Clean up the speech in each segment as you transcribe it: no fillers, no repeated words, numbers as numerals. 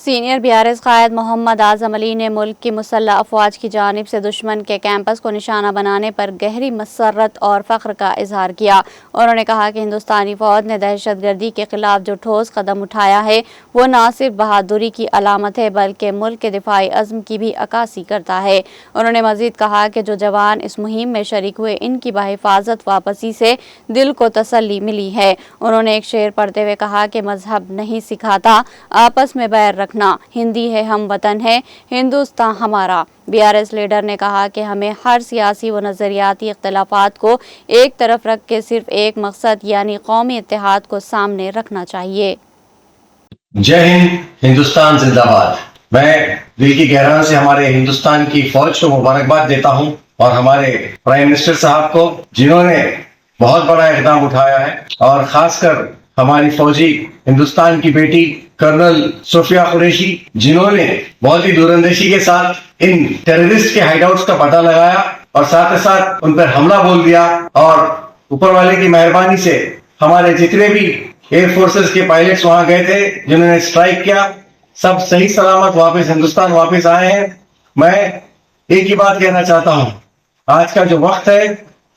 Senior BRS कायद मोहम्मद आजम अली ने मुल्क की मुसल्लह अफवाज की जानिब से दुश्मन के कैंपस को निशाना बनाने पर गहरी मसर्रत और फ़ख्र का इजहार किया। उन्होंने कहा कि हिंदुस्तानी फौज ने दहशतगर्दी के खिलाफ जो ठोस कदम उठाया है वो न सिर्फ बहादुरी की अलामत है बल्कि मुल्क के दिफाई अज़्म की भी अक्कासी करता है। उन्होंने मजीद कहा कि जो जवान इस मुहिम में शरीक हुए इनकी बाहिफाजत वापसी से दिल को तसल्ली मिली है। उन्होंने एक शेर पढ़ते हुए कहा कि मजहब नहीं सिखाता आपस में बैर रखना, हिंदी है हम वतन है हिंदुस्तान हमारा। बीआरएस लीडर ने कहा कि हमें हर सियासी व नजरियाती इख्तलाफात को एक तरफ रख के सिर्फ एक मकसद यानी कौमी इत्तेहाद को सामने रखना चाहिए। जय हिंद, हिंदुस्तान जिंदाबाद। मैं दिल की गहराई से हमारे हिंदुस्तान की फौज को मुबारकबाद देता हूं और हमारे प्राइम मिनिस्टर साहब को जिन्होंने बहुत बड़ा इक़दाम उठाया है और खासकर हमारी फौजी हिंदुस्तान की बेटी कर्नल सोफिया कुरैशी जिन्होंने बहुत ही दूरंदेशी के साथ इन टेररिस्ट के हाइडआउट्स का पता लगाया और साथ ही साथ उन पर हमला बोल दिया और ऊपर वाले की मेहरबानी से हमारे जितने भी एयरफोर्सेस के पायलट्स वहां गए थे जिन्होंने स्ट्राइक किया सब सही सलामत वापस हिंदुस्तान वापस आए हैं। मैं एक ही बात कहना चाहता हूं, आज का जो वक्त है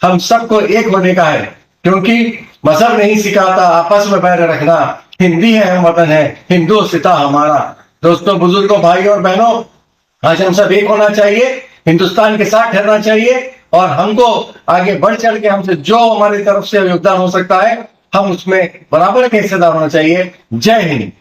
हम सबको एक होने का है क्योंकि मजहब नहीं सिखाता आपस में बैर रखना, हिंदी है हम वतन है हिंदुस्तान हमारा। दोस्तों, बुजुर्गों, भाई और बहनों, आज हम सब एक होना चाहिए, हिंदुस्तान के साथ ठहरना चाहिए और हमको आगे बढ़ चढ़ के हमसे जो हमारी तरफ से योगदान हो सकता है हम उसमें बराबर का हिस्सेदार होना चाहिए। जय हिंद।